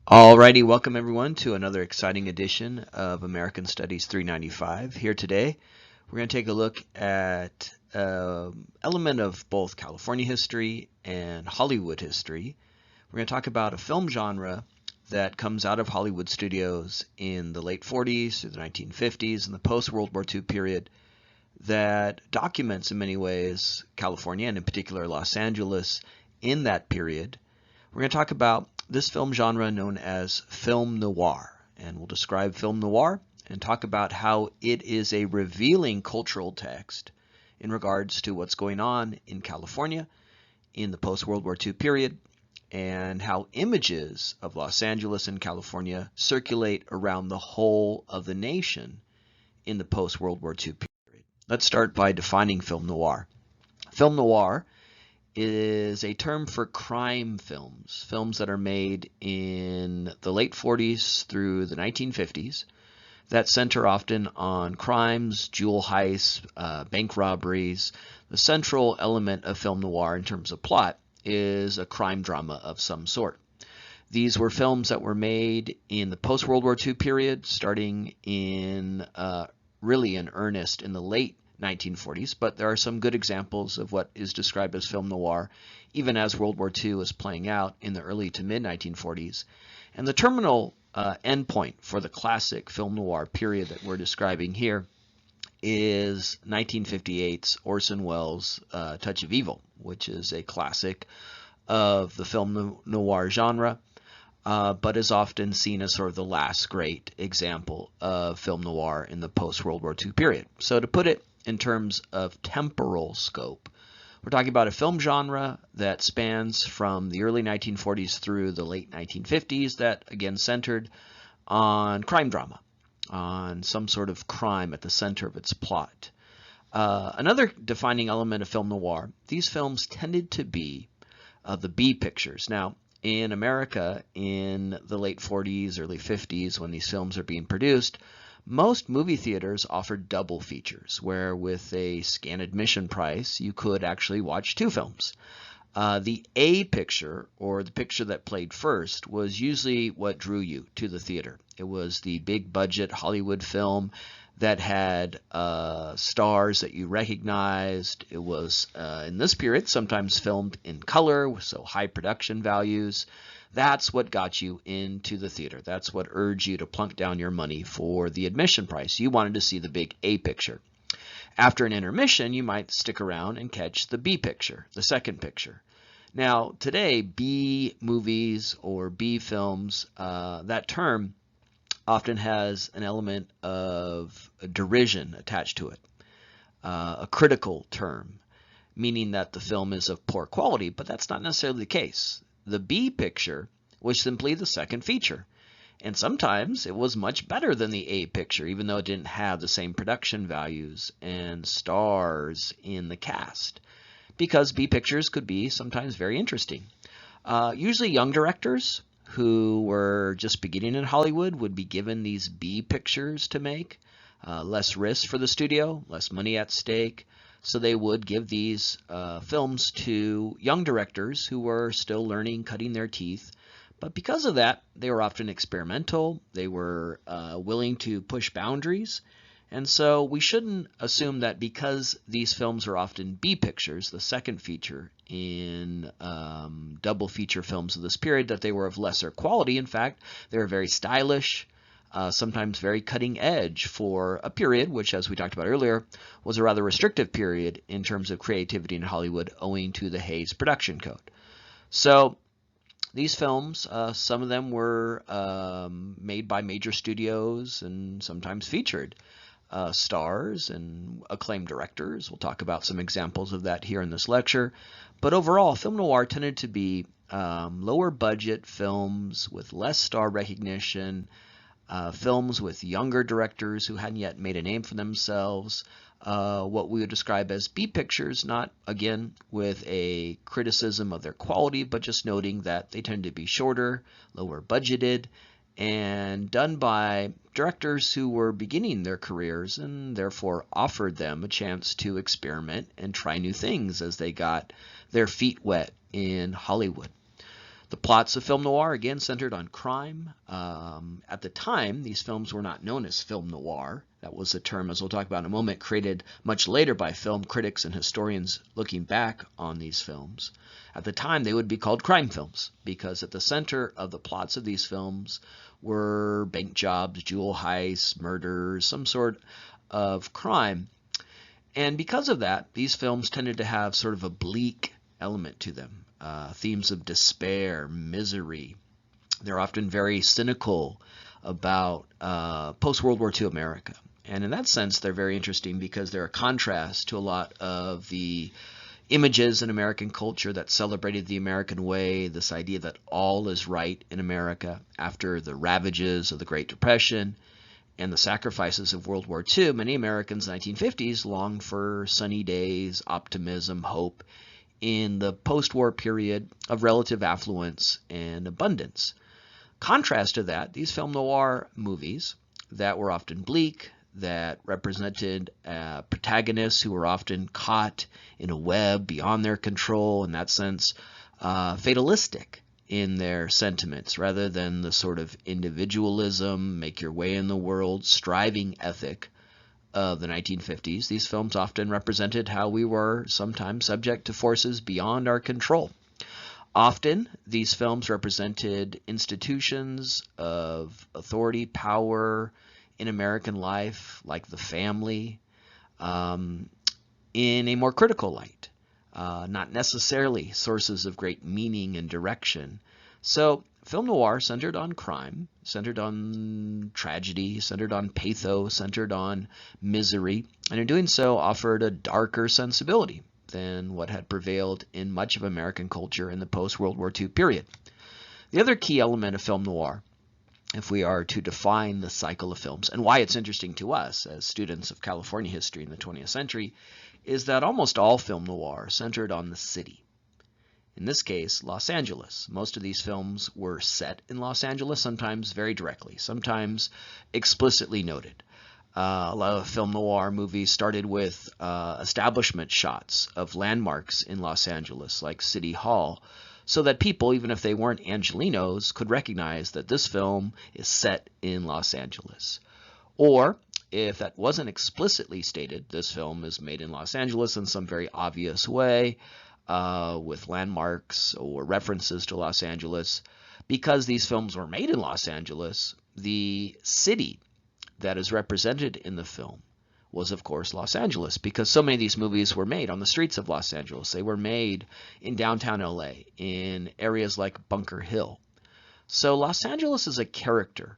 Alrighty, welcome everyone to another exciting edition of American Studies 395. Here today, we're going to take a look at an element of both California history and Hollywood history. We're going to talk about a film genre that comes out of Hollywood studios in the late 40s through the 1950s and the post-World War II period that documents in many ways California, and in particular Los Angeles, in that period. We're going to talk about this film genre known as film noir, and we'll describe film noir and talk about how it is a revealing cultural text in regards to what's going on in California in the post-World War II period, and how images of Los Angeles and California circulate around the whole of the nation in the post-World War II period. Let's start by defining film noir. Film noir is a term for crime films, films that are made in the late 40s through the 1950s that center often on crimes, jewel heists, bank robberies. The central element of film noir in terms of plot is a crime drama of some sort. These were films that were made in the post-World War II period, starting in really in earnest in the late 1940s, but there are some good examples of what is described as film noir, even as World War II was playing out in the early to mid 1940s. And the terminal endpoint for the classic film noir period that we're describing here is 1958's Orson Welles' Touch of Evil, which is a classic of the film noir genre, but is often seen as sort of the last great example of film noir in the post-World War II period. So to put it in terms of temporal scope, we're talking about a film genre that spans from the early 1940s through the late 1950s that, again, centered on crime drama, on some sort of crime at the center of its plot. Another defining element of film noir, these films tended to be the B pictures. Now, in America, in the late 40s, early 50s, when these films are being produced, most movie theaters offered double features, where with a scant admission price, you could actually watch two films. The A picture, or the picture that played first, was usually what drew you to the theater. It was the big budget Hollywood film that had stars that you recognized. It was, in this period, sometimes filmed in color, so high production values. That's what got you into the theater. That's what urged you to plunk down your money for the admission price. You wanted to see the big A picture. After an intermission, you might stick around and catch the B picture, the second picture. Now, today, B movies or B films, that term often has an element of derision attached to it, a critical term, meaning that the film is of poor quality, but that's not necessarily the case. The B picture was simply the second feature, and sometimes it was much better than the A picture, even though it didn't have the same production values and stars in the cast, because B pictures could be sometimes very interesting. Usually young directors who were just beginning in Hollywood would be given these B pictures to make, less risk for the studio, less money at stake. So they would give these films to young directors who were still learning, cutting their teeth. But because of that, they were often experimental. They were willing to push boundaries. And so we shouldn't assume that because these films are often B pictures, the second feature in double feature films of this period, that they were of lesser quality. In fact, they were very stylish, sometimes very cutting edge for a period which, as we talked about earlier, was a rather restrictive period in terms of creativity in Hollywood owing to the Hays Production Code. So these films, some of them were made by major studios and sometimes featured stars and acclaimed directors. We'll talk about some examples of that here in this lecture. But overall, film noir tended to be lower budget films with less star recognition, films with younger directors who hadn't yet made a name for themselves, what we would describe as B pictures, not, again, with a criticism of their quality, but just noting that they tend to be shorter, lower budgeted, and done by directors who were beginning their careers and therefore offered them a chance to experiment and try new things as they got their feet wet in Hollywood. The plots of film noir, again, centered on crime. At the time, these films were not known as film noir. That was a term, as we'll talk about in a moment, created much later by film critics and historians looking back on these films. At the time, they would be called crime films, because at the center of the plots of these films were bank jobs, jewel heists, murders, some sort of crime. And because of that, these films tended to have sort of a bleak element to them. Themes of despair, misery. They're often very cynical about post-World War II America. And in that sense, they're very interesting because they're a contrast to a lot of the images in American culture that celebrated the American way, this idea that all is right in America after the ravages of the Great Depression and the sacrifices of World War II. Many Americans in the 1950s longed for sunny days, optimism, hope in the post-war period of relative affluence and abundance. Contrast to that, these film noir movies that were often bleak, that represented protagonists who were often caught in a web beyond their control, in that sense, fatalistic in their sentiments, rather than the sort of individualism, make your way in the world, striving ethic of the 1950s. These films often represented how we were sometimes subject to forces beyond our control. Often, these films represented institutions of authority, power in American life, like the family, in a more critical light, not necessarily sources of great meaning and direction. So, film noir centered on crime, centered on tragedy, centered on pathos, centered on misery, and in doing so offered a darker sensibility than what had prevailed in much of American culture in the post-World War II period. The other key element of film noir, if we are to define the cycle of films, and why it's interesting to us as students of California history in the 20th century, is that almost all film noir centered on the city. In this case, Los Angeles. Most of these films were set in Los Angeles, sometimes very directly, sometimes explicitly noted. A lot of film noir movies started with establishment shots of landmarks in Los Angeles, like City Hall, so that people, even if they weren't Angelenos, could recognize that this film is set in Los Angeles. Or, if that wasn't explicitly stated, this film is made in Los Angeles in some very obvious way, with landmarks or references to Los Angeles. Because these films were made in Los Angeles, the city that is represented in the film was, of course, Los Angeles, because so many of these movies were made on the streets of Los Angeles. They were made in downtown LA, in areas like Bunker Hill. So Los Angeles is a character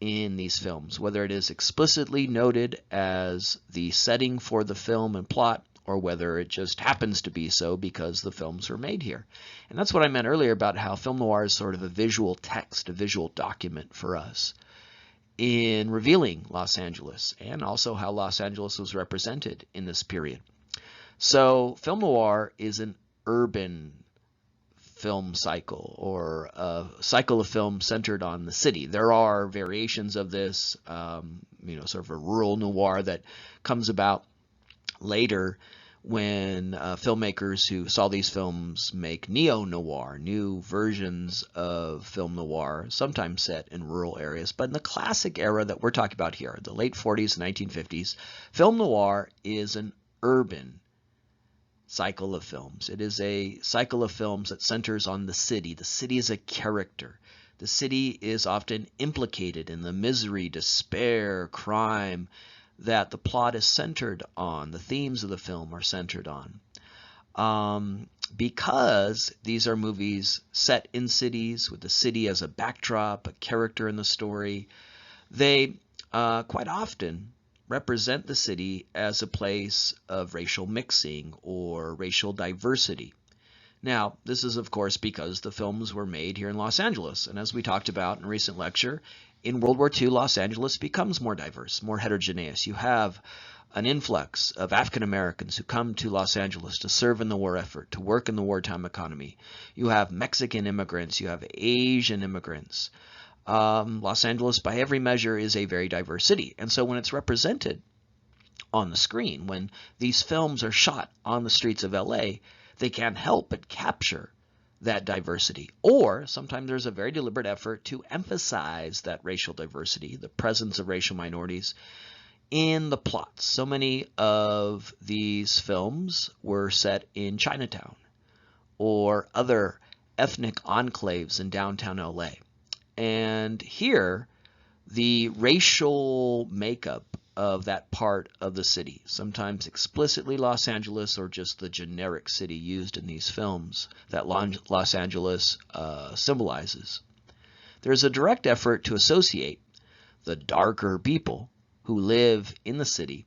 in these films, whether it is explicitly noted as the setting for the film and plot, or whether it just happens to be so because the films were made here. And that's what I meant earlier about how film noir is sort of a visual text, a visual document for us in revealing Los Angeles, and also how Los Angeles was represented in this period. So film noir is an urban film cycle, or a cycle of film centered on the city. There are variations of this, sort of a rural noir that comes about later when filmmakers who saw these films make neo-noir, new versions of film noir, sometimes set in rural areas. But in the classic era that we're talking about here, the late 40s, 1950s, film noir is an urban cycle of films. It is a cycle of films that centers on the city. The city is a character. The city is often implicated in the misery, despair, crime that the plot is centered on, the themes of the film are centered on. Because these are movies set in cities with the city as a backdrop, a character in the story, they quite often represent the city as a place of racial mixing or racial diversity. Now, this is of course because the films were made here in Los Angeles, and as we talked about in a recent lecture, in World War II, Los Angeles becomes more diverse, more heterogeneous. You have an influx of African Americans who come to Los Angeles to serve in the war effort, to work in the wartime economy. You have Mexican immigrants, you have Asian immigrants. Los Angeles, by every measure, is a very diverse city. And so when it's represented on the screen, when these films are shot on the streets of LA, they can't help but capture that diversity. Or sometimes there's a very deliberate effort to emphasize that racial diversity, the presence of racial minorities in the plots. So many of these films were set in Chinatown or other ethnic enclaves in downtown LA. And here, the racial makeup of that part of the city, sometimes explicitly Los Angeles or just the generic city used in these films that Los Angeles symbolizes. There's a direct effort to associate the darker people who live in the city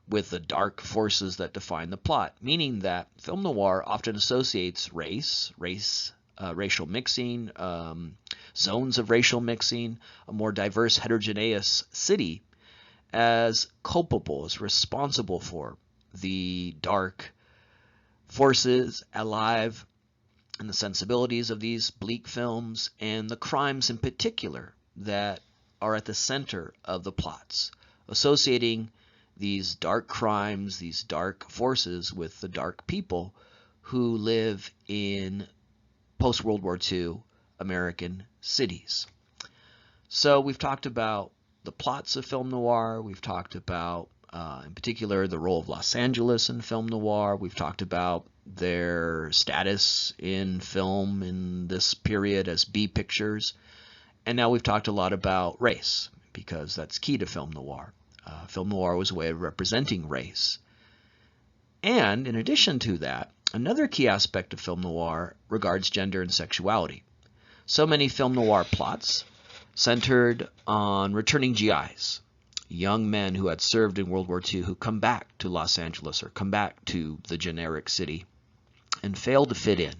with the dark forces that define the plot, meaning that film noir often associates racial mixing, zones of racial mixing, a more diverse, heterogeneous city as culpable, as responsible for the dark forces alive in the sensibilities of these bleak films and the crimes in particular that are at the center of the plots, associating these dark crimes, these dark forces with the dark people who live in post-World War II American cities. So we've talked about the plots of film noir. We've talked about, in particular, the role of Los Angeles in film noir. We've talked about their status in film in this period as B pictures. And now we've talked a lot about race, because that's key to film noir. Film noir was a way of representing race. And in addition to that, another key aspect of film noir regards gender and sexuality. So many film noir plots centered on returning GIs, young men who had served in World War II who come back to Los Angeles or come back to the generic city and fail to fit in,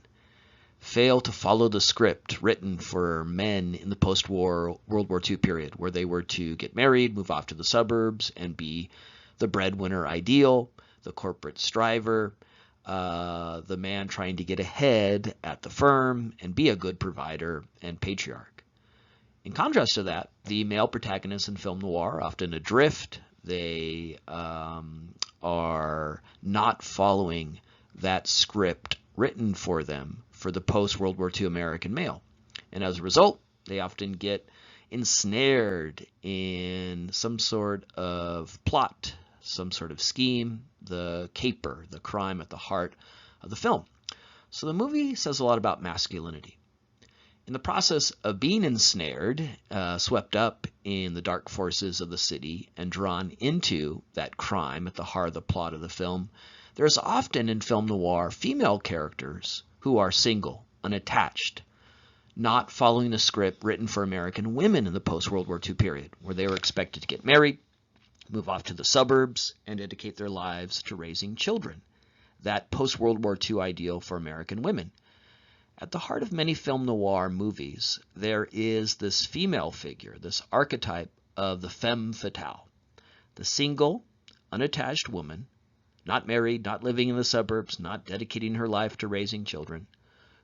fail to follow the script written for men in the post-war World War II period, where they were to get married, move off to the suburbs, and be the breadwinner ideal, the corporate striver, the man trying to get ahead at the firm and be a good provider and patriarch. In contrast to that, the male protagonists in film noir are often adrift. They are not following that script written for them for the post-World War II American male. And as a result, they often get ensnared in some sort of plot, some sort of scheme, the caper, the crime at the heart of the film. So the movie says a lot about masculinity. In the process of being ensnared, swept up in the dark forces of the city and drawn into that crime at the heart of the plot of the film, there's often in film noir female characters who are single, unattached, not following a script written for American women in the post-World War II period, where they were expected to get married, move off to the suburbs, and dedicate their lives to raising children. That post-World War II ideal for American women. At the heart of many film noir movies, there is this female figure, this archetype of the femme fatale, the single, unattached woman, not married, not living in the suburbs, not dedicating her life to raising children,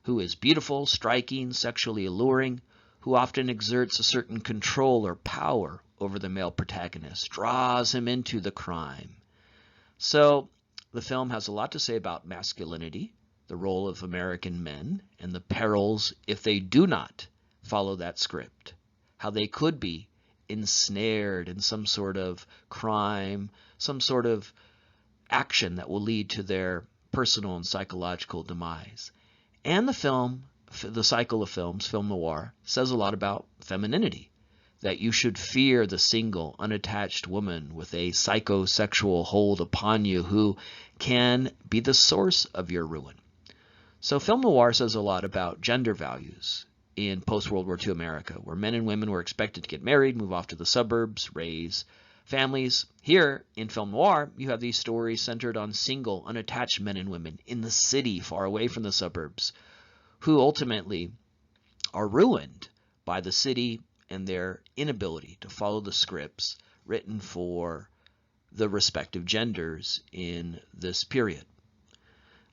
who is beautiful, striking, sexually alluring, who often exerts a certain control or power over the male protagonist, draws him into the crime. So the film has a lot to say about masculinity, the role of American men, and the perils if they do not follow that script, how they could be ensnared in some sort of crime, some sort of action that will lead to their personal and psychological demise. And the film, the cycle of films, film noir, says a lot about femininity, that you should fear the single, unattached woman with a psychosexual hold upon you who can be the source of your ruin. So film noir says a lot about gender values in post-World War II America, where men and women were expected to get married, move off to the suburbs, raise families. Here in film noir, you have these stories centered on single, unattached men and women in the city, far away from the suburbs, who ultimately are ruined by the city and their inability to follow the scripts written for the respective genders in this period.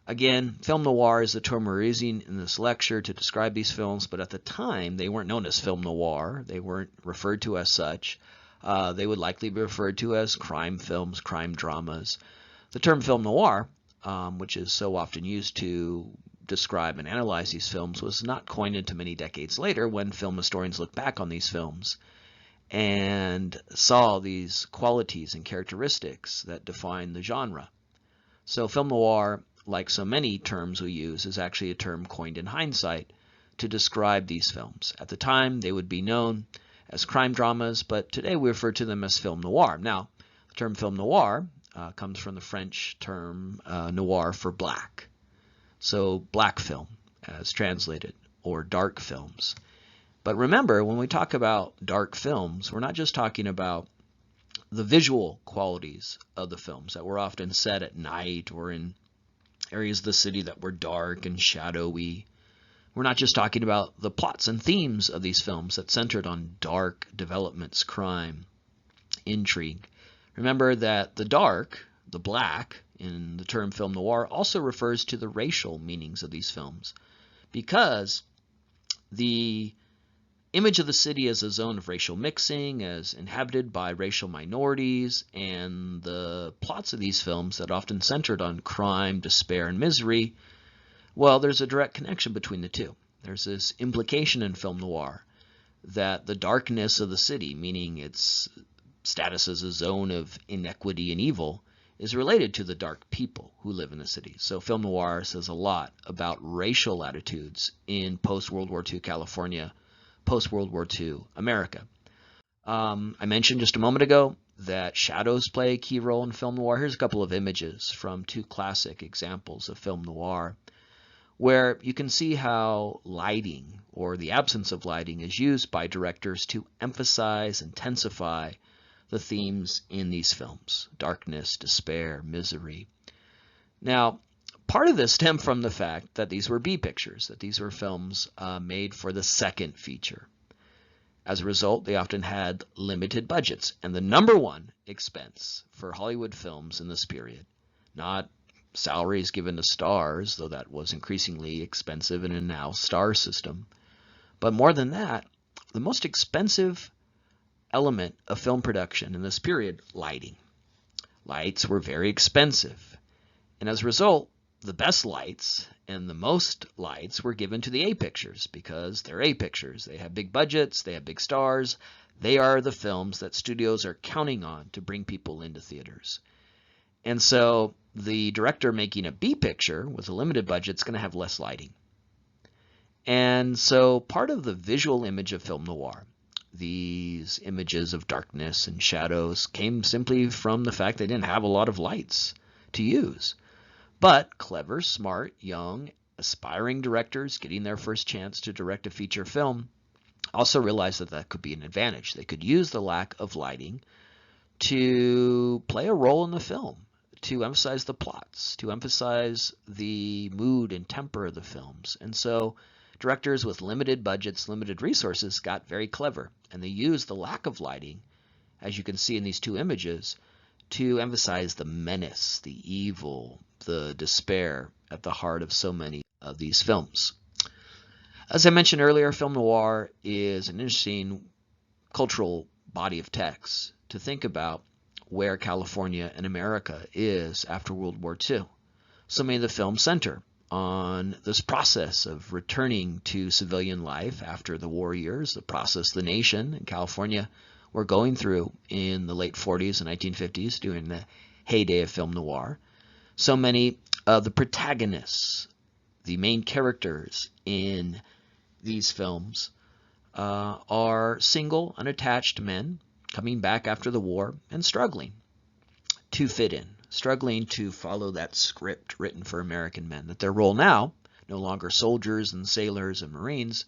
Again, film noir is the term we're using in this lecture to describe these films, but at the time they weren't known as film noir. They weren't referred to as such. They would likely be referred to as crime films, crime dramas. The term film noir, which is so often used to describe and analyze these films was not coined until many decades later, when film historians look back on these films and saw these qualities and characteristics that define the genre. So film noir, like so many terms we use, is actually a term coined in hindsight to describe these films. At the time, they would be known as crime dramas, but today we refer to them as film noir. Now, the term film noir comes from the French term noir for black. So black film, as translated, or dark films. But remember, when we talk about dark films, we're not just talking about the visual qualities of the films that were often set at night or in areas of the city that were dark and shadowy. We're not just talking about the plots and themes of these films that centered on dark developments, crime, intrigue. Remember that the dark, the black, in the term film noir also refers to the racial meanings of these films, because the image of the city as a zone of racial mixing, as inhabited by racial minorities, and the plots of these films that often centered on crime, despair, and misery, well, there's a direct connection between the two. There's this implication in film noir that the darkness of the city, meaning its status as a zone of inequity and evil, is related to the dark people who live in the city. So film noir says a lot about racial attitudes in post-World War II California, post-World War II America. I mentioned just a moment ago that shadows play a key role in film noir. Here's a couple of images from two classic examples of film noir, where you can see how lighting, or the absence of lighting, is used by directors to emphasize, intensify the themes in these films: darkness, despair, misery. Now, part of this stemmed from the fact that these were B pictures, that these were films made for the second feature. As a result, they often had limited budgets, and the number one expense for Hollywood films in this period, not salaries given to stars, though that was increasingly expensive in a now star system, but more than that, the most expensive element of film production in this period: lighting. Lights were very expensive, and as a result, the best lights and the most lights were given to the A pictures, because they're A pictures. They have big budgets, they have big stars. They are the films that studios are counting on to bring people into theaters. And so the director making a B picture with a limited budget is going to have less lighting. And so part of the visual image of film noir, these images of darkness and shadows, came simply from the fact they didn't have a lot of lights to use. But clever, smart, young, aspiring directors getting their first chance to direct a feature film also realized that that could be an advantage. They could use the lack of lighting to play a role in the film, to emphasize the plots, to emphasize the mood and temper of the films. And so directors with limited budgets, limited resources, got very clever, and they used the lack of lighting, as you can see in these two images, to emphasize the menace, the evil, the despair at the heart of so many of these films. As I mentioned earlier, film noir is an interesting cultural body of text to think about where California and America is after World War II. So many of the films center on this process of returning to civilian life after the war years, the process the nation and California were going through in the late 40s and 1950s during the heyday of film noir. So many of the protagonists, the main characters in these films, are single, unattached men coming back after the war and struggling to fit in, struggling to follow that script written for American men, that their role now, no longer soldiers and sailors and Marines,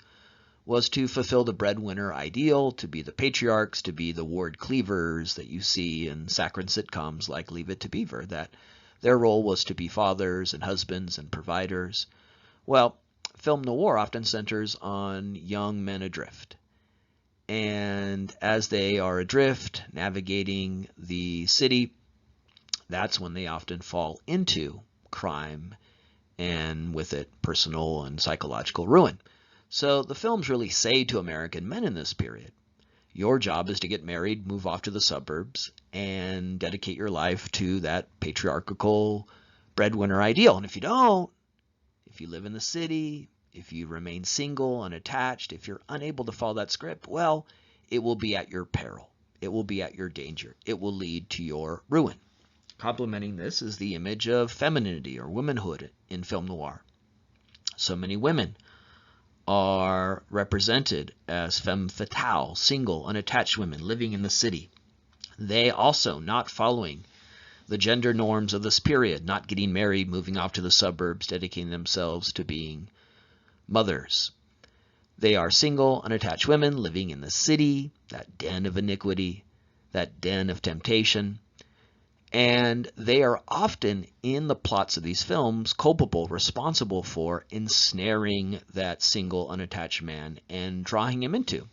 was to fulfill the breadwinner ideal, to be the patriarchs, to be the Ward Cleavers that you see in saccharine sitcoms like Leave It to Beaver, that their role was to be fathers and husbands and providers. Well, film noir often centers on young men adrift. And as they are adrift, navigating the city, that's when they often fall into crime and with it personal and psychological ruin. So the films really say to American men in this period, your job is to get married, move off to the suburbs, and dedicate your life to that patriarchal breadwinner ideal. And if you if you live in the city, if you remain single, unattached, if you're unable to follow that script, well, it will be at your peril. It will be at your danger. It will lead to your ruin. Complementing this is the image of femininity or womanhood in film noir. So many women are represented as femme fatale, single, unattached women living in the city. They also not following the gender norms of this period, not getting married, moving off to the suburbs, dedicating themselves to being mothers. They are single, unattached women living in the city, that den of iniquity, that den of temptation. And they are often, in the plots of these films, culpable, responsible for ensnaring that single, unattached man and drawing him into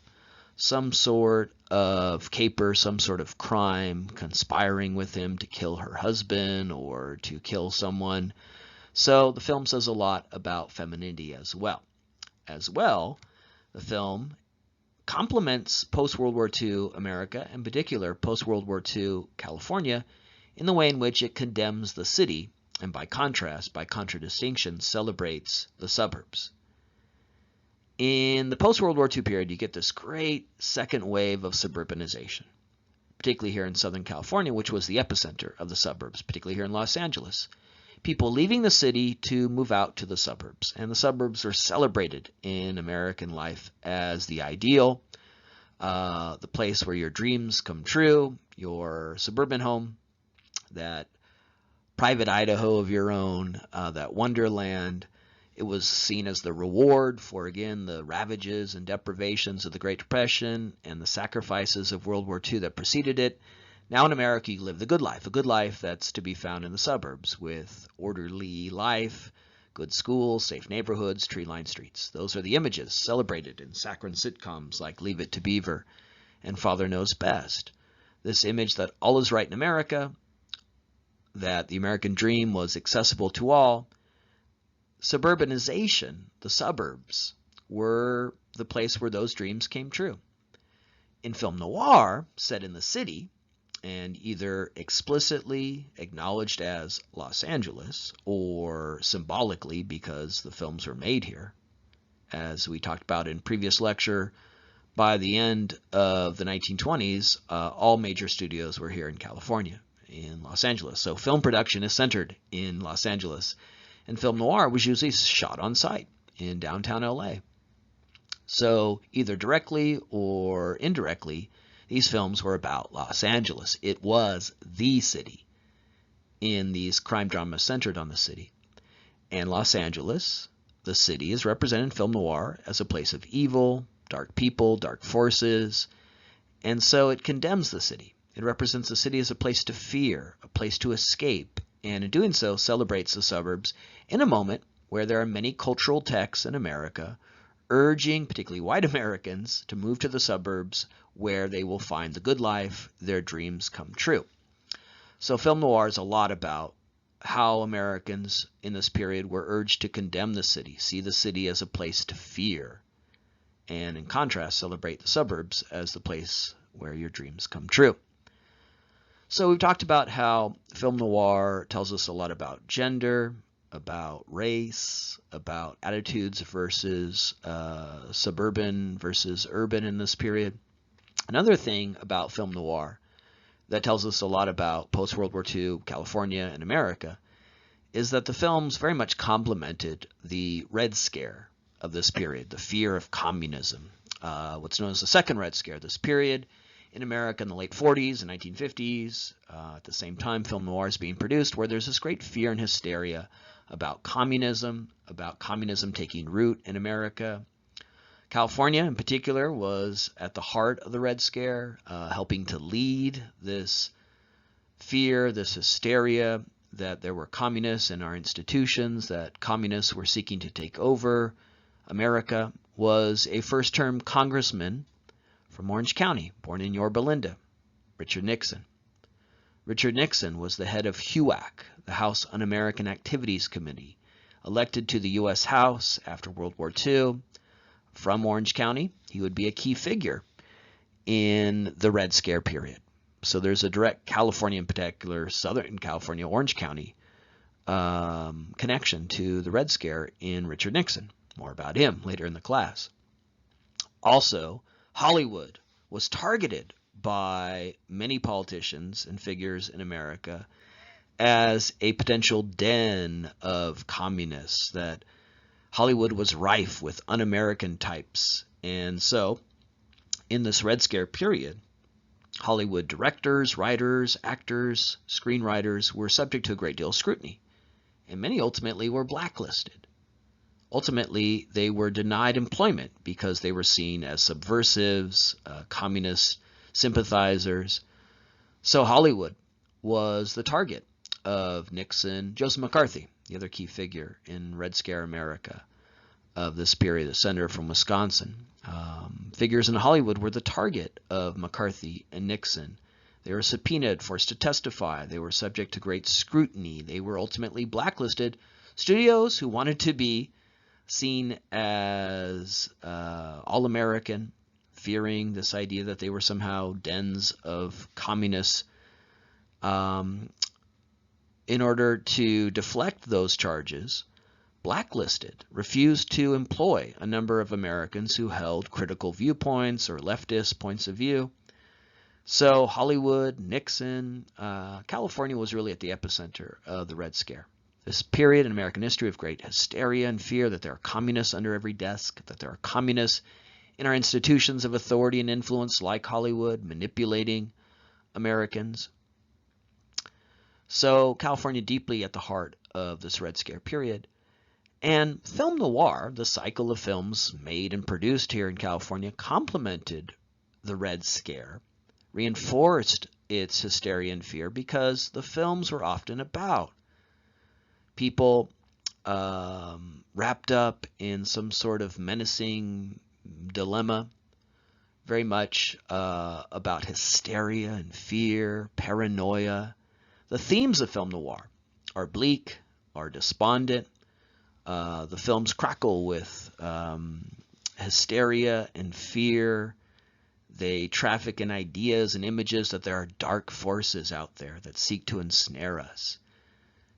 some sort of caper, some sort of crime, conspiring with him to kill her husband or to kill someone. So the film says a lot about femininity as well. The film complements post-World War II America, in particular post-World War II California, in the way in which it condemns the city and by contrast, by contradistinction, celebrates the suburbs. In the post-World War II period, you get this great second wave of suburbanization, particularly here in Southern California, which was the epicenter of the suburbs, particularly here in Los Angeles. People leaving the city to move out to the suburbs, and the suburbs are celebrated in American life as the ideal, the place where your dreams come true, your suburban home, that private Idaho of your own, that wonderland. It was seen as the reward for, again, the ravages and deprivations of the Great Depression and the sacrifices of World War II that preceded it. Now in America, you live the good life, a good life that's to be found in the suburbs with orderly life, good schools, safe neighborhoods, tree-lined streets. Those are the images celebrated in saccharine sitcoms like Leave It to Beaver and Father Knows Best. This image that all is right in America, that the American dream was accessible to all. Suburbanization, the suburbs, were the place where those dreams came true. In film noir, set in the city, and either explicitly acknowledged as Los Angeles or symbolically because the films were made here, as we talked about in previous lecture, by the end of the 1920s, all major studios were here in California, in Los Angeles. So film production is centered in Los Angeles. And film noir was usually shot on site in downtown LA. So either directly or indirectly, these films were about Los Angeles. It was the city in these crime dramas centered on the city. And Los Angeles, the city, is represented in film noir as a place of evil, dark people, dark forces. And so it condemns the city. It represents the city as a place to fear, a place to escape, and in doing so celebrates the suburbs in a moment where there are many cultural texts in America urging particularly white Americans to move to the suburbs where they will find the good life, their dreams come true. So film noir is a lot about how Americans in this period were urged to condemn the city, see the city as a place to fear, and in contrast celebrate the suburbs as the place where your dreams come true. So we've talked about how film noir tells us a lot about gender, about race, about attitudes versus suburban versus urban in this period. Another thing about film noir that tells us a lot about post-World War II California and America is that the films very much complemented the Red Scare of this period, the fear of communism, what's known as the Second Red Scare. This period in America in the late 40s and 1950s, at the same time film noir is being produced, where there's this great fear and hysteria about communism taking root in America. California in particular was at the heart of the Red Scare, helping to lead this fear, this hysteria that there were communists in our institutions, that communists were seeking to take over America. Was a first-term congressman from Orange County, born in Yorba Linda, Richard Nixon. Richard Nixon was the head of HUAC, the House Un-American Activities Committee, elected to the U.S. House after World War II. From Orange County, he would be a key figure in the Red Scare period. So there's a direct California, in particular Southern California, Orange County, connection to the Red Scare in Richard Nixon. More about him later in the class. Also, Hollywood was targeted by many politicians and figures in America as a potential den of communists, that Hollywood was rife with un-American types. And so, in this Red Scare period, Hollywood directors, writers, actors, screenwriters were subject to a great deal of scrutiny, and many ultimately were blacklisted. Ultimately, they were denied employment because they were seen as subversives, communist sympathizers. So Hollywood was the target of Nixon, Joseph McCarthy, the other key figure in Red Scare America of this period, the senator from Wisconsin. Figures in Hollywood were the target of McCarthy and Nixon. They were subpoenaed, forced to testify. They were subject to great scrutiny. They were ultimately blacklisted. Studios who wanted to be seen as all-American, fearing this idea that they were somehow dens of communists, in order to deflect those charges, blacklisted, refused to employ a number of Americans who held critical viewpoints or leftist points of view. So Hollywood, Nixon, California was really at the epicenter of the Red Scare. This period in American history of great hysteria and fear that there are communists under every desk, that there are communists in our institutions of authority and influence like Hollywood, manipulating Americans. So California deeply at the heart of this Red Scare period. And film noir, the cycle of films made and produced here in California, complemented the Red Scare, reinforced its hysteria and fear because the films were often about people wrapped up in some sort of menacing dilemma, very much about hysteria and fear, paranoia. The themes of film noir are bleak, are despondent. The films crackle with hysteria and fear. They traffic in ideas and images that there are dark forces out there that seek to ensnare us.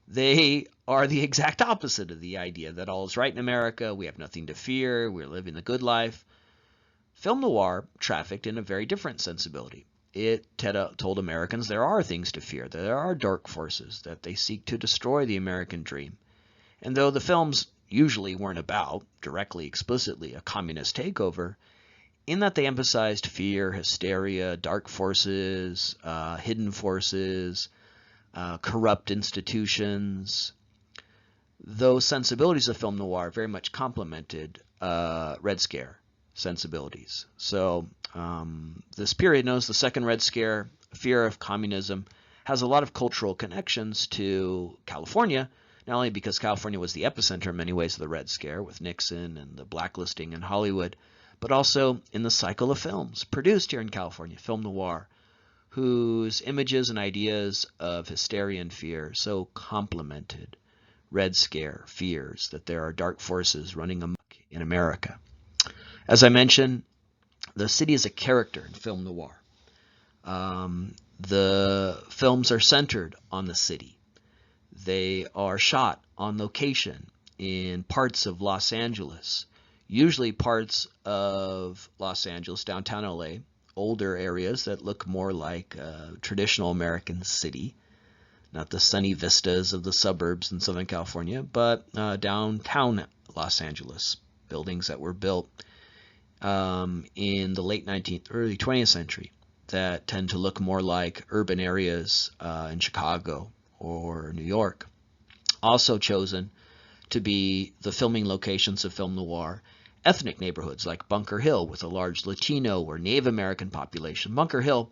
They are the exact opposite of the idea that all is right in America, we have nothing to fear, we're living the good life. Film noir trafficked in a very different sensibility. It told Americans there are things to fear, that there are dark forces, that they seek to destroy the American dream. And though the films usually weren't about, directly, explicitly, a communist takeover, in that they emphasized fear, hysteria, dark forces, hidden forces, corrupt institutions, those sensibilities of film noir very much complemented Red Scare sensibilities. So this period, known as the Second Red Scare, fear of communism, has a lot of cultural connections to California, not only because California was the epicenter in many ways of the Red Scare with Nixon and the blacklisting in Hollywood, but also in the cycle of films produced here in California, film noir, whose images and ideas of hysteria and fear so complemented Red Scare fears that there are dark forces running amok in America. As I mentioned, the city is a character in film noir. The films are centered on the city. They are shot on location in parts of Los Angeles, usually parts of Los Angeles, downtown LA, older areas that look more like a traditional American city, not the sunny vistas of the suburbs in Southern California, but downtown Los Angeles, buildings that were built in the late 19th, early 20th century that tend to look more like urban areas in Chicago or New York. Also chosen to be the filming locations of film noir, ethnic neighborhoods like Bunker Hill with a large Latino or Native American population. Bunker Hill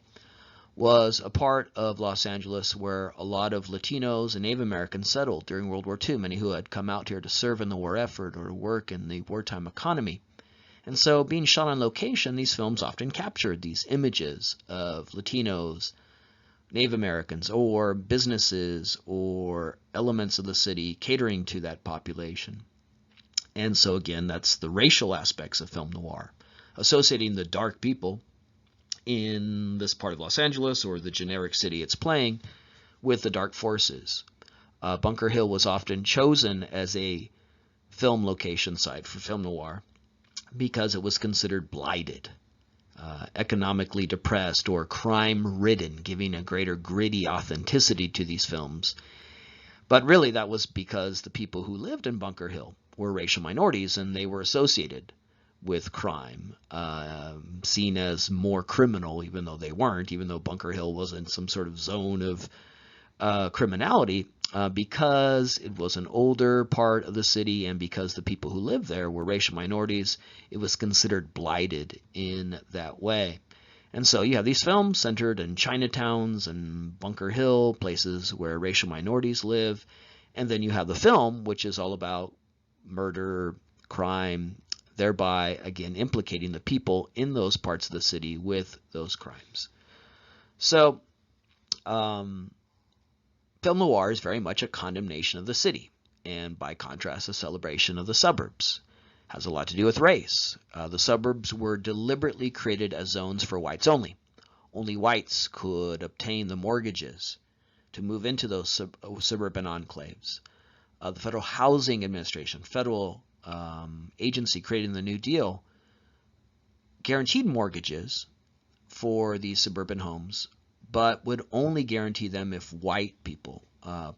was a part of Los Angeles where a lot of Latinos and Native Americans settled during World War II, many who had come out here to serve in the war effort or to work in the wartime economy. And so being shot on location, these films often captured these images of Latinos, Native Americans, or businesses or elements of the city catering to that population. And so again, that's the racial aspects of film noir, associating the dark people in this part of Los Angeles or the generic city it's playing with the dark forces Bunker Hill was often chosen as a film location site for film noir because it was considered blighted, economically depressed, or crime-ridden, giving a greater gritty authenticity to these films. But really, that was because the people who lived in Bunker Hill were racial minorities, and they were associated with crime, seen as more criminal, even though they weren't, even though Bunker Hill wasn't some sort of zone of criminality, because it was an older part of the city and because the people who lived there were racial minorities, it was considered blighted in that way. And so you have these films centered in Chinatowns and Bunker Hill, places where racial minorities live, and then you have the film, which is all about murder, crime, thereby, again, implicating the people in those parts of the city with those crimes. So, film noir is very much a condemnation of the city, and by contrast, a celebration of the suburbs. Has a lot to do with race. The suburbs were deliberately created as zones for whites only. Only whites could obtain the mortgages to move into those suburban enclaves. The Federal Housing Administration, federal agency created in the New Deal, guaranteed mortgages for these suburban homes, but would only guarantee them if white people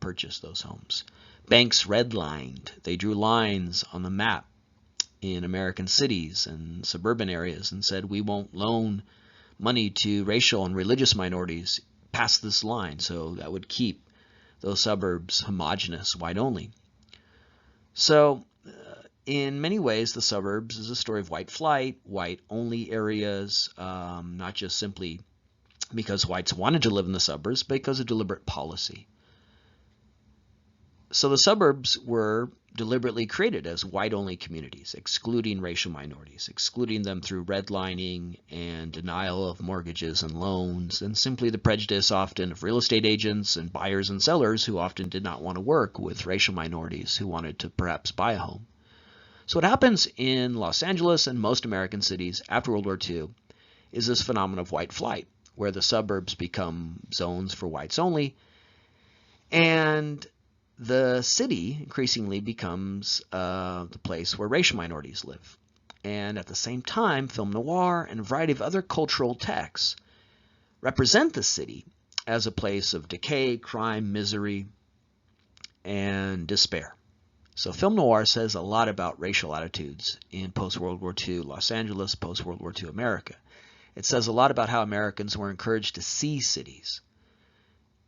purchased those homes. Banks redlined. They drew lines on the map in American cities and suburban areas and said, we won't loan money to racial and religious minorities past this line. So that would keep those suburbs homogenous, white only. So in many ways, the suburbs is a story of white flight, white only areas, not just simply because whites wanted to live in the suburbs, but because of deliberate policy. So the suburbs were deliberately created as white-only communities, excluding racial minorities, excluding them through redlining and denial of mortgages and loans, and simply the prejudice often of real estate agents and buyers and sellers who often did not want to work with racial minorities who wanted to perhaps buy a home. So what happens in Los Angeles and most American cities after World War II is this phenomenon of white flight, where the suburbs become zones for whites only, and the city increasingly becomes the place where racial minorities live. And at the same time, film noir and a variety of other cultural texts represent the city as a place of decay, crime, misery, and despair. So film noir says a lot about racial attitudes in post-World War II Los Angeles, post-World War II America. It says a lot about how Americans were encouraged to see cities.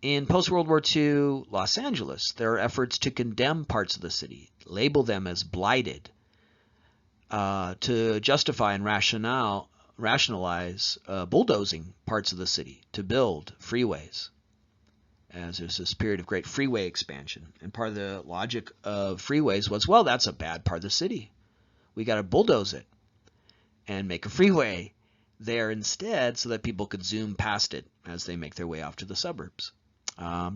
In post-World War II Los Angeles, there are efforts to condemn parts of the city, label them as blighted, to justify and rationalize bulldozing parts of the city to build freeways, as there's this period of great freeway expansion. And part of the logic of freeways was, well, that's a bad part of the city. We got to bulldoze it and make a freeway there instead so that people could zoom past it as they make their way off to the suburbs.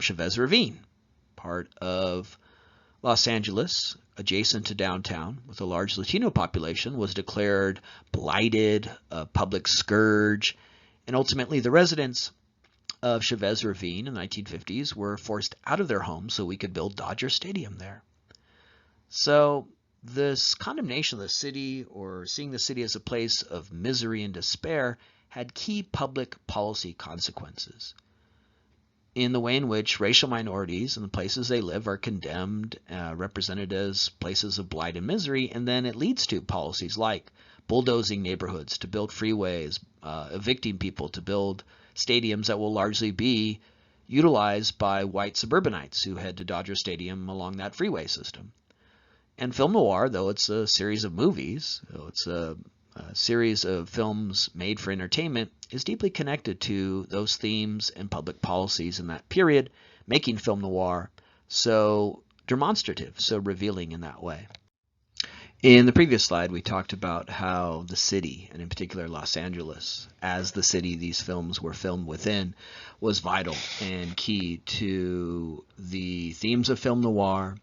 Chavez Ravine, part of Los Angeles, adjacent to downtown, with a large Latino population, was declared blighted, a public scourge, and ultimately the residents of Chavez Ravine in the 1950s were forced out of their homes so we could build Dodger Stadium there. So this condemnation of the city, or seeing the city as a place of misery and despair, had key public policy consequences in the way in which racial minorities and the places they live are condemned, represented as places of blight and misery, and then it leads to policies like bulldozing neighborhoods to build freeways, evicting people to build stadiums that will largely be utilized by white suburbanites who head to Dodger Stadium along that freeway system. And film noir, though it's a series of movies, though it's a series of films made for entertainment, is deeply connected to those themes and public policies in that period, making film noir so demonstrative, so revealing in that way. In the previous slide, we talked about how the city, and in particular Los Angeles, as the city these films were filmed within, was vital and key to the themes of film noir,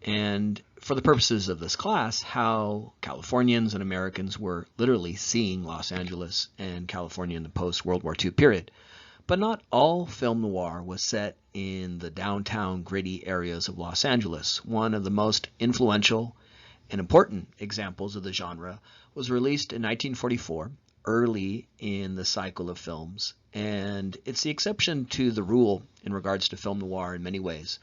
and for the purposes of this class, how Californians and Americans were literally seeing Los Angeles and California in the post-World War II period. But not all film noir was set in the downtown gritty areas of Los Angeles. One of the most influential and important examples of the genre was released in 1944, early in the cycle of films, and it's the exception to the rule in regards to film noir in many ways.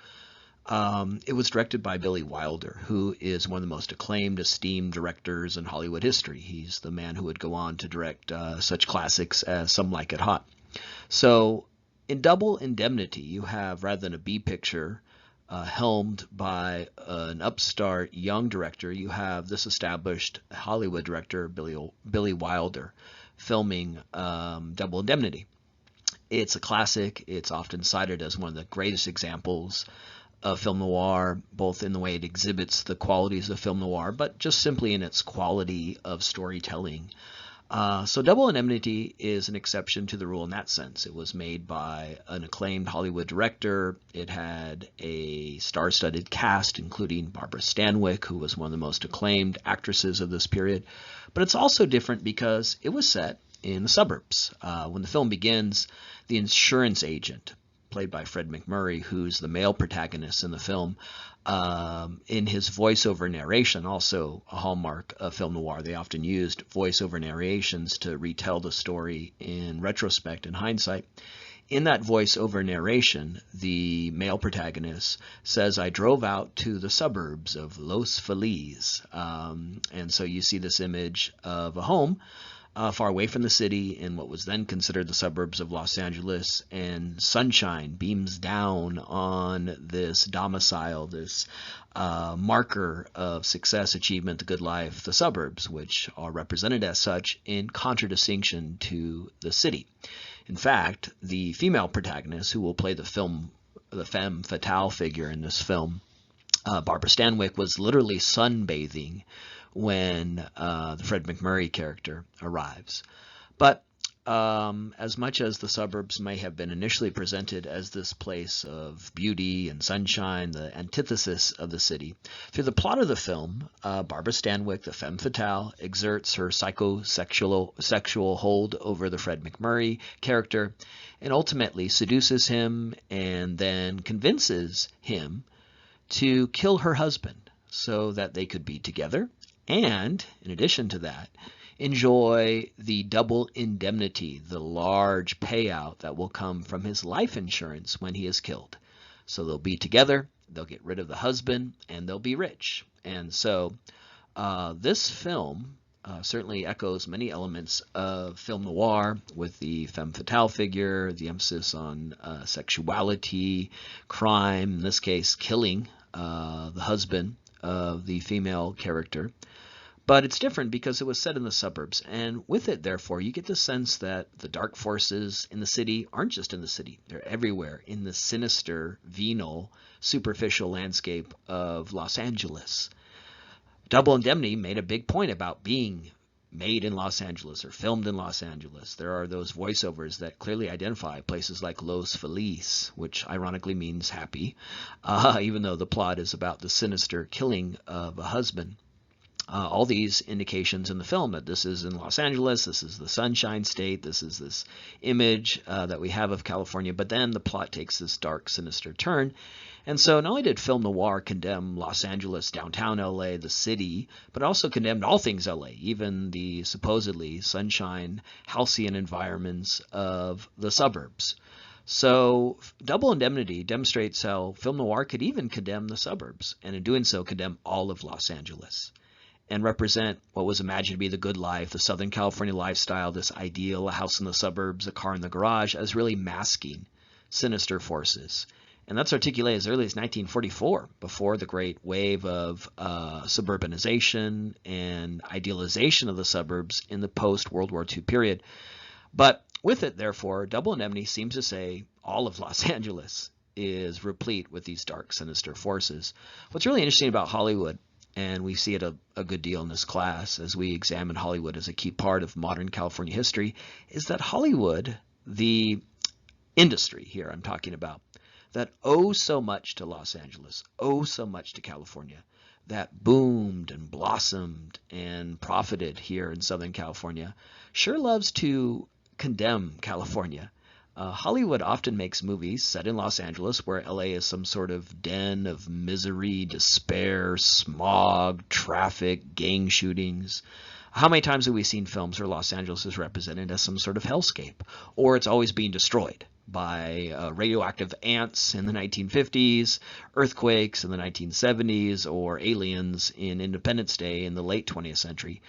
It was directed by Billy Wilder, who is one of the most acclaimed, esteemed directors in Hollywood history. He's the man who would go on to direct such classics as Some Like It Hot. So in Double Indemnity, you have, rather than a B picture helmed by an upstart young director, you have this established Hollywood director, Billy Wilder, filming Double Indemnity. It's a classic. It's often cited as one of the greatest examples of film noir, both in the way it exhibits the qualities of film noir, but just simply in its quality of storytelling. So Double Indemnity is an exception to the rule in that sense. It was made by an acclaimed Hollywood director. It had a star-studded cast, including Barbara Stanwyck, who was one of the most acclaimed actresses of this period. But it's also different because it was set in the suburbs. When the film begins, the insurance agent, played by Fred MacMurray, who's the male protagonist in the film, in his voiceover narration, also a hallmark of film noir. They often used voiceover narrations to retell the story in retrospect and hindsight. In that voiceover narration, the male protagonist says, "I drove out to the suburbs of Los Feliz." And so you see this image of a home far away from the city in what was then considered the suburbs of Los Angeles, and sunshine beams down on this domicile, this marker of success, achievement, the good life, the suburbs, which are represented as such in contradistinction to the city. In fact, the female protagonist, who will play the femme fatale figure in this film, Barbara Stanwyck, was literally sunbathing when the Fred MacMurray character arrives. But as much as the suburbs may have been initially presented as this place of beauty and sunshine, the antithesis of the city, through the plot of the film, Barbara Stanwyck, the femme fatale, exerts her sexual hold over the Fred MacMurray character and ultimately seduces him and then convinces him to kill her husband so that they could be together and, in addition to that, enjoy the double indemnity, the large payout that will come from his life insurance when he is killed. So they'll be together, they'll get rid of the husband, and they'll be rich. And so this film certainly echoes many elements of film noir, with the femme fatale figure, the emphasis on sexuality, crime, in this case killing the husband of the female character. But it's different because it was set in the suburbs, and with it, therefore, you get the sense that the dark forces in the city aren't just in the city. They're everywhere in the sinister, venal, superficial landscape of Los Angeles. Double Indemnity made a big point about being made in Los Angeles or filmed in Los Angeles. There are those voiceovers that clearly identify places like Los Feliz, which ironically means happy, even though the plot is about the sinister killing of a husband. All these indications in the film that this is in Los Angeles, this is the Sunshine State, this is this image that we have of California, but then the plot takes this dark, sinister turn. And so not only did film noir condemn Los Angeles, downtown LA, the city, but also condemned all things LA, even the supposedly sunshine, halcyon environments of the suburbs. So Double Indemnity demonstrates how film noir could even condemn the suburbs, and in doing so condemn all of Los Angeles, and represent what was imagined to be the good life, the Southern California lifestyle, this ideal, a house in the suburbs, a car in the garage, as really masking sinister forces. And that's articulated as early as 1944, before the great wave of suburbanization and idealization of the suburbs in the post-World War II period. But with it, therefore, Double Indemnity seems to say all of Los Angeles is replete with these dark, sinister forces. What's really interesting about Hollywood, and we see it a good deal in this class as we examine Hollywood as a key part of modern California history, is that Hollywood, the industry here I'm talking about, that owes so much to Los Angeles, owes so much to California, that boomed and blossomed and profited here in Southern California, sure loves to condemn California. Hollywood often makes movies set in Los Angeles where LA is some sort of den of misery, despair, smog, traffic, gang shootings. How many times have we seen films where Los Angeles is represented as some sort of hellscape, or it's always being destroyed by radioactive ants in the 1950s, earthquakes in the 1970s, or aliens in Independence Day in the late 20th century?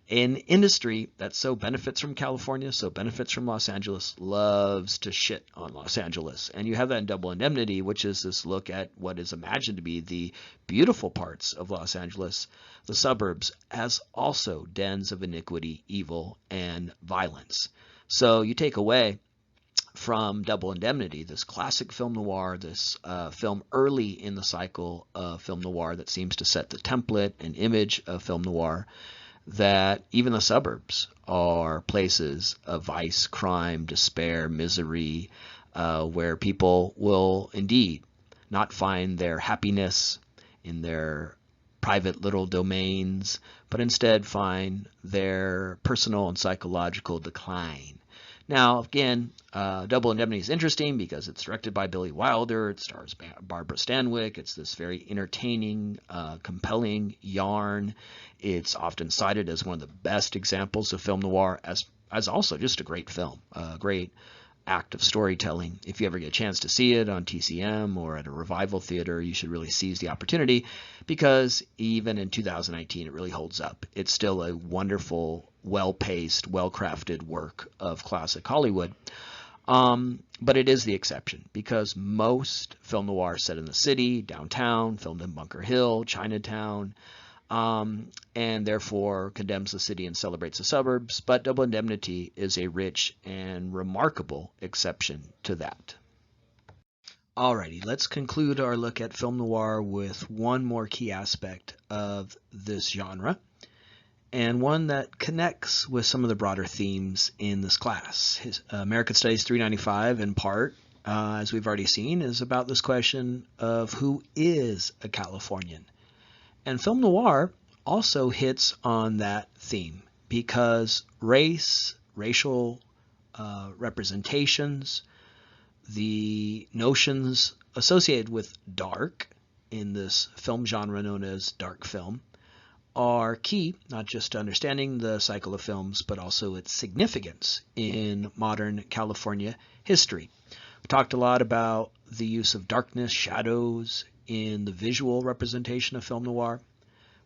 An industry that so benefits from California, so benefits from Los Angeles, loves to shit on Los Angeles. And you have that in Double Indemnity, which is this look at what is imagined to be the beautiful parts of Los Angeles, the suburbs, as also dens of iniquity, evil, and violence. So you take away from Double Indemnity, this classic film noir, this film early in the cycle of film noir that seems to set the template and image of film noir, that even the suburbs are places of vice, crime, despair, misery, where people will indeed not find their happiness in their private little domains, but instead find their personal and psychological decline. Now, again, Double Indemnity is interesting because it's directed by Billy Wilder. It stars Barbara Stanwyck. It's this very entertaining, compelling yarn. It's often cited as one of the best examples of film noir, as also just a great film, a great act of storytelling. If you ever get a chance to see it on TCM or at a revival theater, you should really seize the opportunity, because even in 2019, it really holds up. It's still a wonderful, well-paced, well-crafted work of classic Hollywood. But it is the exception, because most film noir set in the city, downtown, filmed in Bunker Hill, Chinatown, and therefore condemns the city and celebrates the suburbs. But Double Indemnity is a rich and remarkable exception to that. Alrighty, let's conclude our look at film noir with one more key aspect of this genre, and one that connects with some of the broader themes in this class. American Studies 395, in part, as we've already seen, is about this question of who is a Californian. And film noir also hits on that theme, because race, racial representations, the notions associated with dark in this film genre known as dark film, are key, not just to understanding the cycle of films, but also its significance in modern California history. We talked a lot about the use of darkness, shadows, in the visual representation of film noir.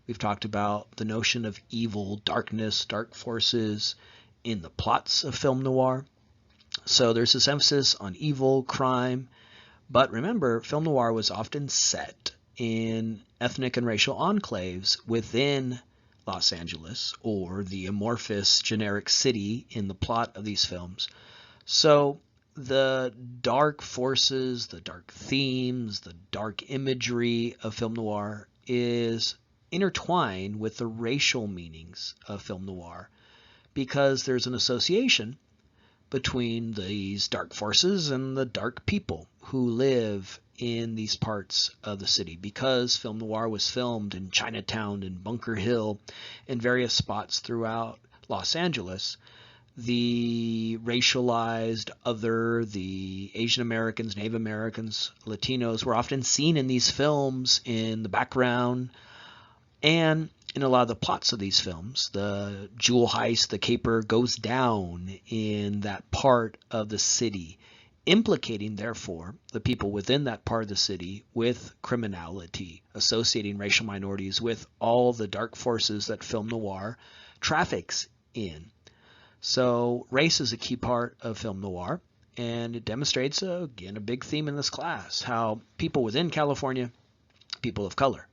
We've talked about the notion of evil, darkness, dark forces in the plots of film noir. So there's this emphasis on evil, crime, but remember, film noir was often set in ethnic and racial enclaves within Los Angeles, or the amorphous generic city in the plot of these films. So the dark forces, the dark themes, the dark imagery of film noir is intertwined with the racial meanings of film noir, because there's an association between these dark forces and the dark people who live in these parts of the city. Because film noir was filmed in Chinatown and Bunker Hill and various spots throughout Los Angeles, the racialized other, the Asian Americans, Native Americans, Latinos, were often seen in these films in the background. And in a lot of the plots of these films, the jewel heist, the caper, goes down in that part of the city, implicating, therefore, the people within that part of the city with criminality, associating racial minorities with all the dark forces that film noir traffics in. So race is a key part of film noir, and it demonstrates, again, a big theme in this class, how people within California, people of color,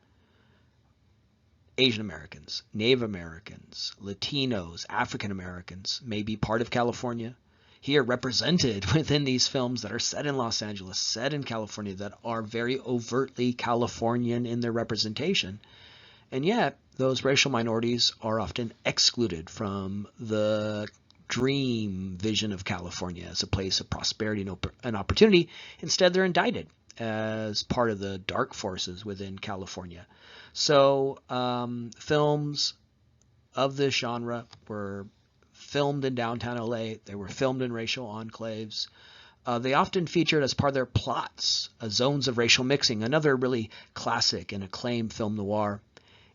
Asian Americans, Native Americans, Latinos, African Americans may be part of California, here represented within these films that are set in Los Angeles, set in California, that are very overtly Californian in their representation. And yet, those racial minorities are often excluded from the dream vision of California as a place of prosperity and opportunity. Instead, they're indicted as part of the dark forces within California. So films of this genre were filmed in downtown LA. They were filmed in racial enclaves. They often featured as part of their plots zones of racial mixing. Another really classic and acclaimed film noir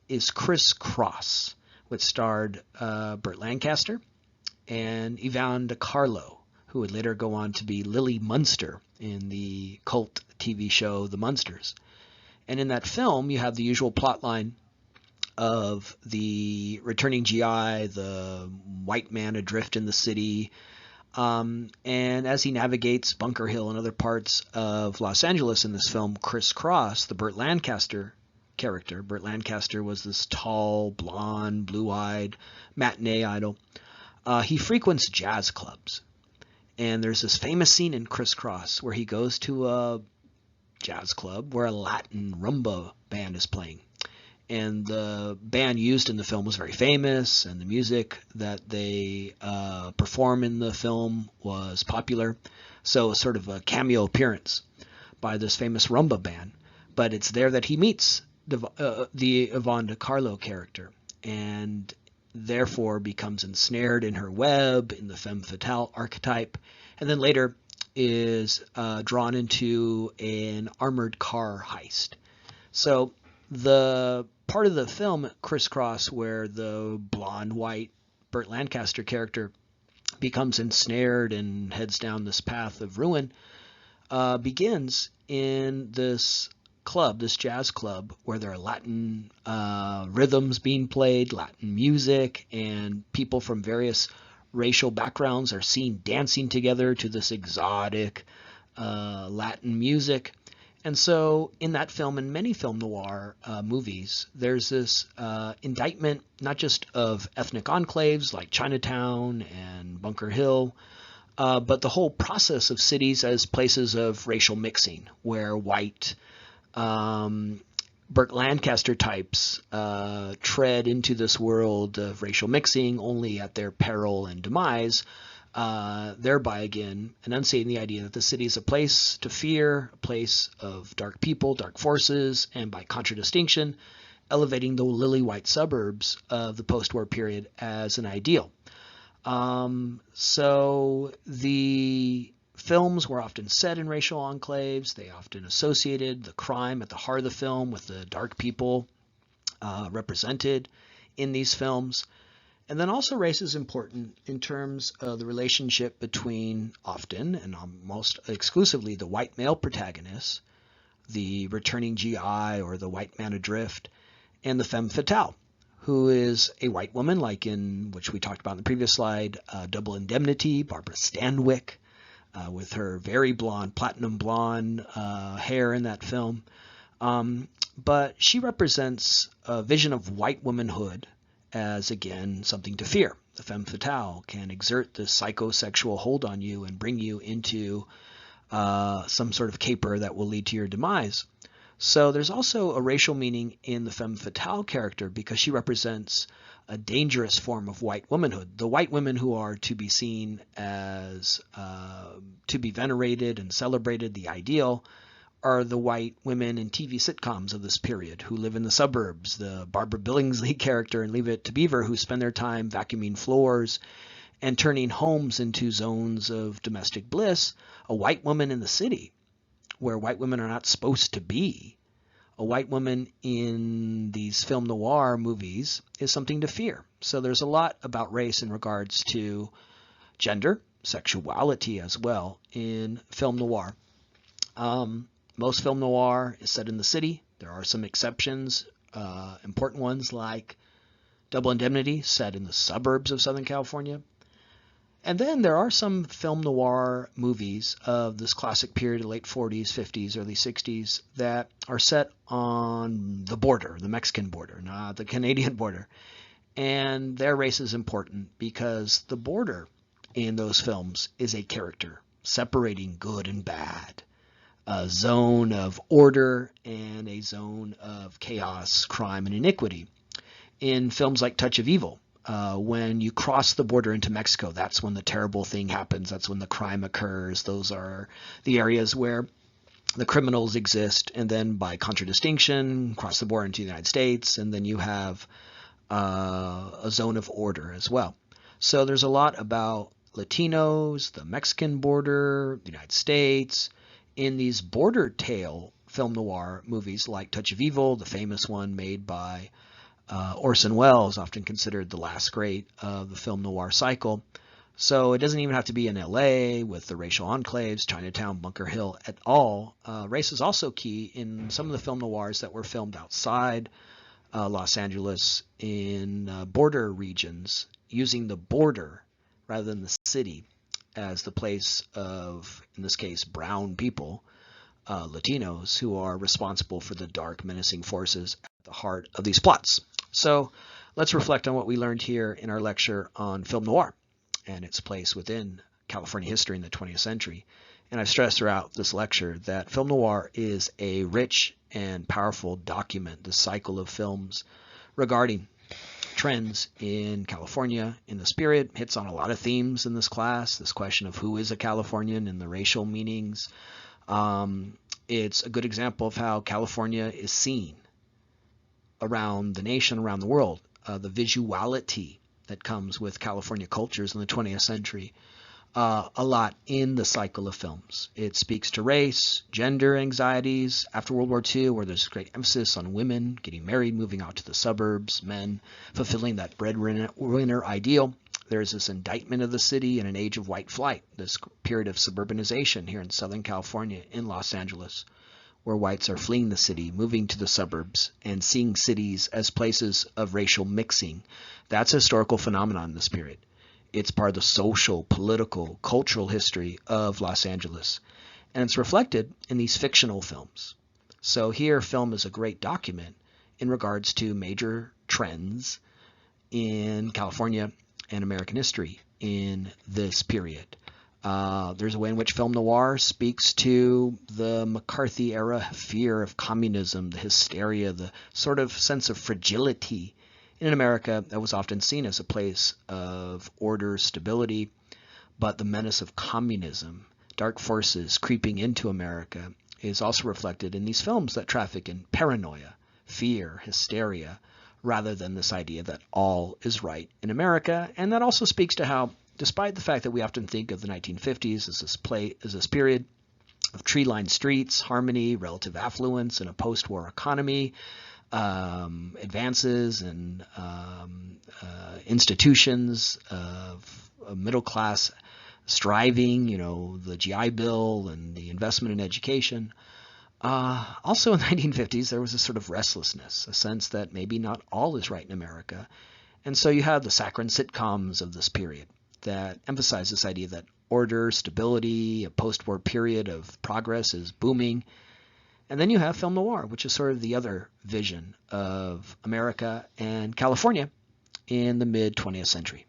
is Criss Cross, which starred Burt Lancaster and Yvonne De Carlo, who would later go on to be Lily Munster in the cult TV show The Munsters. And in that film, you have the usual plot line of the returning GI, the white man adrift in the city, and as he navigates Bunker Hill and other parts of Los Angeles in this film, Criss Cross, the Burt Lancaster character. Burt Lancaster was this tall, blonde, blue-eyed matinee idol. He frequents jazz clubs. And there's this famous scene in Criss Cross where he goes to a jazz club where a Latin rumba band is playing. And the band used in the film was very famous, and the music that they perform in the film was popular. So sort of a cameo appearance by this famous rumba band. But it's there that he meets the Yvonne De Carlo character, and therefore becomes ensnared in her web, in the femme fatale archetype, and then later is drawn into an armored car heist. So the part of the film Criss Cross where the blonde white Burt Lancaster character becomes ensnared and heads down this path of ruin begins in this club, this jazz club, where there are Latin rhythms being played, Latin music, and people from various racial backgrounds are seen dancing together to this exotic Latin music. And so in that film and many film noir movies, there's this indictment not just of ethnic enclaves like Chinatown and Bunker Hill, but the whole process of cities as places of racial mixing, where white Burt Lancaster types tread into this world of racial mixing only at their peril and demise, thereby again enunciating the idea that the city is a place to fear, a place of dark people, dark forces, and by contradistinction, elevating the lily white suburbs of the post-war period as an ideal. So the films were often set in racial enclaves. They often associated the crime at the heart of the film with the dark people represented in these films. And then also race is important in terms of the relationship between often and almost exclusively the white male protagonists, the returning GI or the white man adrift, and the femme fatale, who is a white woman, like in which we talked about in the previous slide, Double Indemnity, Barbara Stanwyck, with her very blonde, platinum blonde hair in that film. But she represents a vision of white womanhood as, again, something to fear. The femme fatale can exert this psychosexual hold on you and bring you into some sort of caper that will lead to your demise. So there's also a racial meaning in the femme fatale character because she represents a dangerous form of white womanhood. The white women who are to be seen as to be venerated and celebrated, the ideal, are the white women in TV sitcoms of this period who live in the suburbs, the Barbara Billingsley character in Leave It to Beaver, who spend their time vacuuming floors and turning homes into zones of domestic bliss. A white woman in the city, where white women are not supposed to be, a white woman in these film noir movies is something to fear. So there's a lot about race in regards to gender, sexuality as well in film noir. Most film noir is set in the city. There are some exceptions, important ones like Double Indemnity, set in the suburbs of Southern California. And then there are some film noir movies of this classic period, late 40s, 50s, early 60s, that are set on the border, the Mexican border, not the Canadian border. And their race is important because the border in those films is a character separating good and bad, a zone of order and a zone of chaos, crime, and iniquity. In films like Touch of Evil, when you cross the border into Mexico, that's when the terrible thing happens. That's when the crime occurs. Those are the areas where the criminals exist. And then by contradistinction, cross the border into the United States, and then you have a zone of order as well. So there's a lot about Latinos, the Mexican border, the United States, in these border tale film noir movies like Touch of Evil, the famous one made by Orson Welles, often considered the last great of the film noir cycle. So it doesn't even have to be in LA with the racial enclaves, Chinatown, Bunker Hill at all. Race is also key in some of the film noirs that were filmed outside Los Angeles in border regions, using the border rather than the city as the place of, in this case, brown people, Latinos, who are responsible for the dark, menacing forces at the heart of these plots. So let's reflect on what we learned here in our lecture on film noir and its place within California history in the 20th century. And I've stressed throughout this lecture that film noir is a rich and powerful document, the cycle of films regarding trends in California in this period. Hits on a lot of themes in this class, this question of who is a Californian and the racial meanings. It's a good example of how California is seen around the nation, around the world, the visuality that comes with California cultures in the 20th century, a lot in the cycle of films. It speaks to race, gender anxieties after World War II, where there's great emphasis on women getting married, moving out to the suburbs, men fulfilling that breadwinner ideal. There's this indictment of the city in an age of white flight, this period of suburbanization here in Southern California, in Los Angeles, where whites are fleeing the city, moving to the suburbs, and seeing cities as places of racial mixing. That's a historical phenomenon in this period. It's part of the social, political, cultural history of Los Angeles, and it's reflected in these fictional films. So here, film is a great document in regards to major trends in California and American history in this period. There's a way in which film noir speaks to the McCarthy era fear of communism, the hysteria, the sort of sense of fragility in America that was often seen as a place of order, stability, but the menace of communism, dark forces creeping into America, is also reflected in these films that traffic in paranoia, fear, hysteria, rather than this idea that all is right in America. And that also speaks to how, despite the fact that we often think of the 1950s as this period of tree-lined streets, harmony, relative affluence, and a post-war economy, advances in institutions of middle class striving, the GI Bill and the investment in education. Also in the 1950s, there was a sort of restlessness, a sense that maybe not all is right in America. And so you have the saccharine sitcoms of this period that emphasize this idea that order, stability, a post-war period of progress is booming. And then you have film noir, which is sort of the other vision of America and California in the mid-20th century.